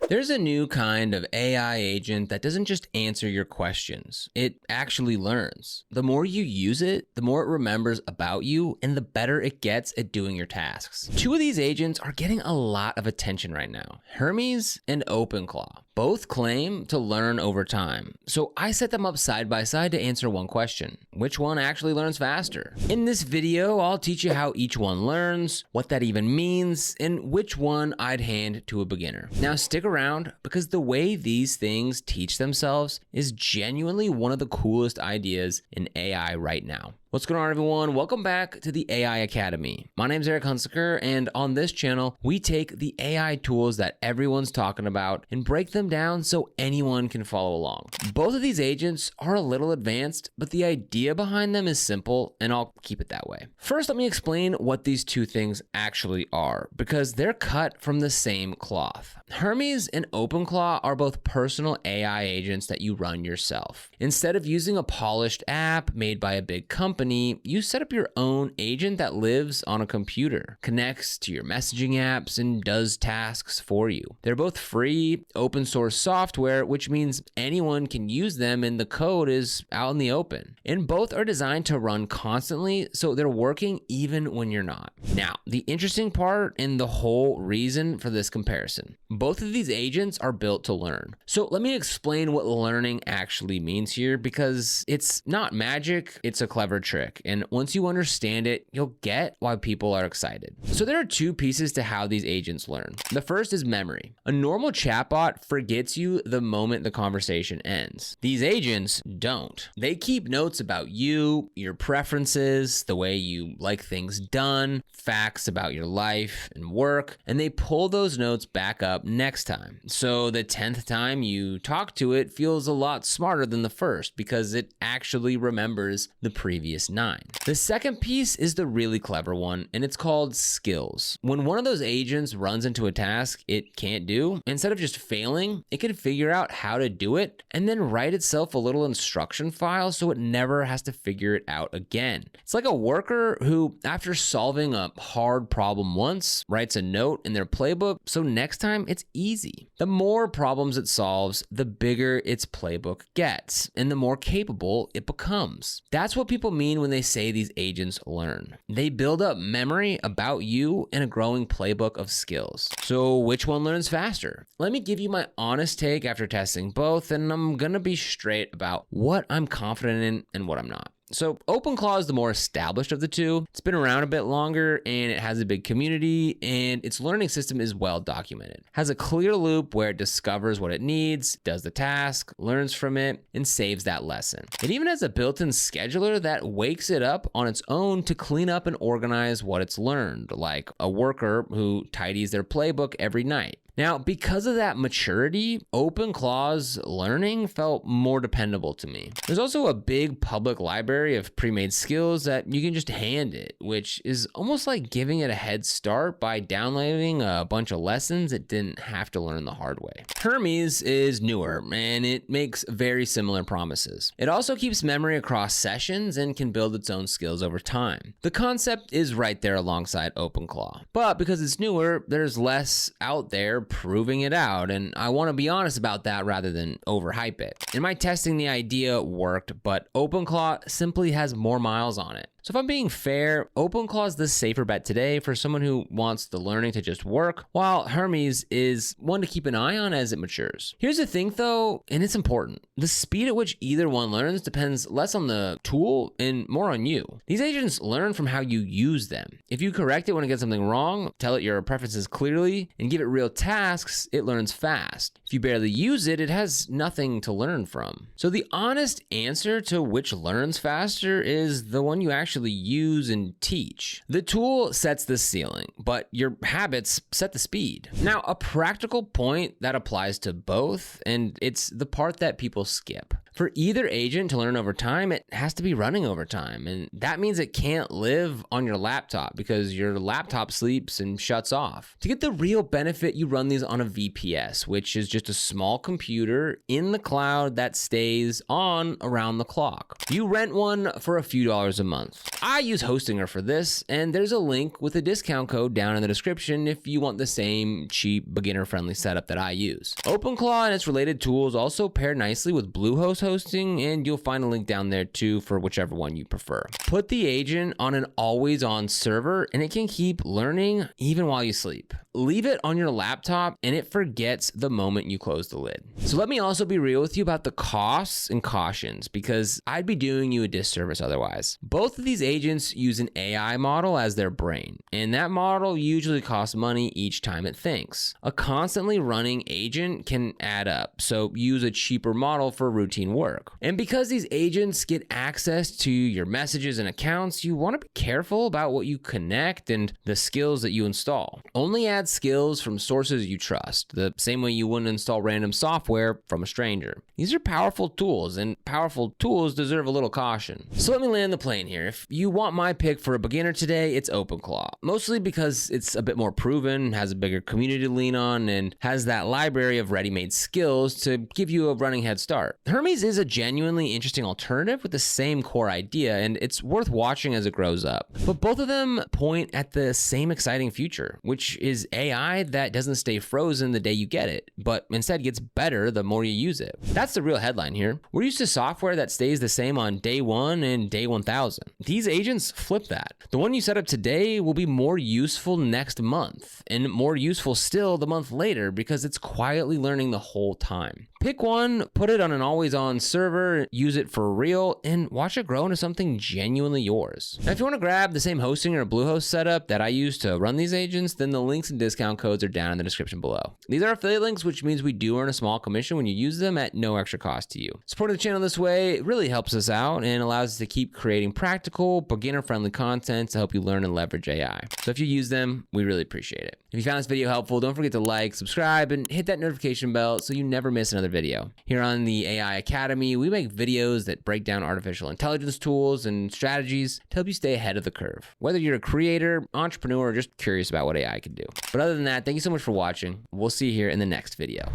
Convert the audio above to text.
There's a new kind of AI agent that doesn't just answer your questions. It actually learns. The more you use it, the more it remembers about you and the better it gets at doing your tasks. Two of these agents are getting a lot of attention right now, Hermes and OpenClaw. Both claim to learn over time. So I set them up side by side to answer one question. Which one actually learns faster? In this video, I'll teach you how each one learns, what that even means, and which one I'd hand to a beginner. Now stick around because the way these things teach themselves is genuinely one of the coolest ideas in AI right now. What's going on, everyone? Welcome back to the AI Academy. My name is Eric Hunsaker, and on this channel, we take the AI tools that everyone's talking about and break them down so anyone can follow along. Both of these agents are a little advanced, but the idea behind them is simple, and I'll keep it that way. First, let me explain what these two things actually are, because they're cut from the same cloth. Hermes and OpenClaw are both personal AI agents that you run yourself. Instead of using a polished app made by a big company, you set up your own agent that lives on a computer, connects to your messaging apps, and does tasks for you. They're both free, open source software, which means anyone can use them and the code is out in the open. And both are designed to run constantly, so they're working even when you're not. Now, the interesting part and the whole reason for this comparison, both of these agents are built to learn. So let me explain what learning actually means here, because it's not magic, it's a clever trick. And once you understand it, you'll get why people are excited. So there are two pieces to how these agents learn. The first is memory. A normal chatbot forgets you the moment the conversation ends. These agents don't. They keep notes about you, your preferences, the way you like things done, facts about your life and work, and they pull those notes back up next time. So the 10th time you talk to it feels a lot smarter than the first because it actually remembers the previous 9. The second piece is the really clever one, and it's called skills. When one of those agents runs into a task it can't do, instead of just failing, it can figure out how to do it and then write itself a little instruction file so it never has to figure it out again. It's like a worker who, after solving a hard problem once, writes a note in their playbook so next time it's easy. The more problems it solves, the bigger its playbook gets and the more capable it becomes. That's what people mean when they say these agents learn. They build up memory about you and a growing playbook of skills. So which one learns faster? Let me give you my honest take after testing both, and I'm gonna be straight about what I'm confident in and what I'm not. So OpenClaw is the more established of the two. It's been around a bit longer and it has a big community, and its learning system is well documented. Has a clear loop where it discovers what it needs, does the task, learns from it, and saves that lesson. It even has a built-in scheduler that wakes it up on its own to clean up and organize what it's learned, like a worker who tidies their playbook every night. Now, because of that maturity, OpenClaw's learning felt more dependable to me. There's also a big public library of pre-made skills that you can just hand it, which is almost like giving it a head start by downloading a bunch of lessons it didn't have to learn the hard way. Hermes is newer, and it makes very similar promises. It also keeps memory across sessions and can build its own skills over time. The concept is right there alongside OpenClaw, but because it's newer, there's less out there proving it out, and I want to be honest about that rather than overhype it. In my testing, the idea worked, but OpenClaw simply has more miles on it. So if I'm being fair, OpenClaw is the safer bet today for someone who wants the learning to just work, while Hermes is one to keep an eye on as it matures. Here's the thing though, and it's important. The speed at which either one learns depends less on the tool and more on you. These agents learn from how you use them. If you correct it when it gets something wrong, tell it your preferences clearly, and give it real tasks, it learns fast. If you barely use it, it has nothing to learn from. So the honest answer to which learns faster is the one you actually use and teach. The tool sets the ceiling, but your habits set the speed. Now, a practical point that applies to both, and it's the part that people skip. For either agent to learn over time, it has to be running over time. And that means it can't live on your laptop because your laptop sleeps and shuts off. To get the real benefit, you run these on a VPS, which is just a small computer in the cloud that stays on around the clock. You rent one for a few dollars a month. I use Hostinger for this, and there's a link with a discount code down in the description if you want the same cheap, beginner-friendly setup that I use. OpenClaw and its related tools also pair nicely with Bluehost hosting, and you'll find a link down there too for whichever one you prefer. Put the agent on an always-on server, and it can keep learning even while you sleep. Leave it on your laptop, and it forgets the moment you close the lid. So let me also be real with you about the costs and cautions, because I'd be doing you a disservice otherwise. Both of these agents use an AI model as their brain, and that model usually costs money each time it thinks. A constantly running agent can add up, so use a cheaper model for routine work. And because these agents get access to your messages and accounts, you want to be careful about what you connect and the skills that you install. Only add skills from sources you trust, the same way you wouldn't install random software from a stranger. These are powerful tools, and powerful tools deserve a little caution. So let me land the plane here. If you want my pick for a beginner today, it's OpenClaw. Mostly because it's a bit more proven, has a bigger community to lean on, and has that library of ready-made skills to give you a running head start. Hermes is a genuinely interesting alternative with the same core idea, and it's worth watching as it grows up. But both of them point at the same exciting future, which is AI that doesn't stay frozen the day you get it, but instead gets better the more you use it. That's the real headline here. We're used to software that stays the same on day 1 and day 1000. These agents flip that. The one you set up today will be more useful next month, and more useful still the month later because it's quietly learning the whole time. Pick one, put it on an always-on server, use it for real, and watch it grow into something genuinely yours. Now, if you want to grab the same hosting or Bluehost setup that I use to run these agents, then the links and discount codes are down in the description below. These are affiliate links, which means we do earn a small commission when you use them at no extra cost to you. Supporting the channel this way really helps us out and allows us to keep creating practical, beginner-friendly content to help you learn and leverage AI. So if you use them, we really appreciate it. If you found this video helpful, don't forget to like, subscribe, and hit that notification bell so you never miss another video. Here on the AI Academy, we make videos that break down artificial intelligence tools and strategies to help you stay ahead of the curve, whether you're a creator, entrepreneur, or just curious about what AI can do. But other than that, thank you so much for watching. We'll see you here in the next video.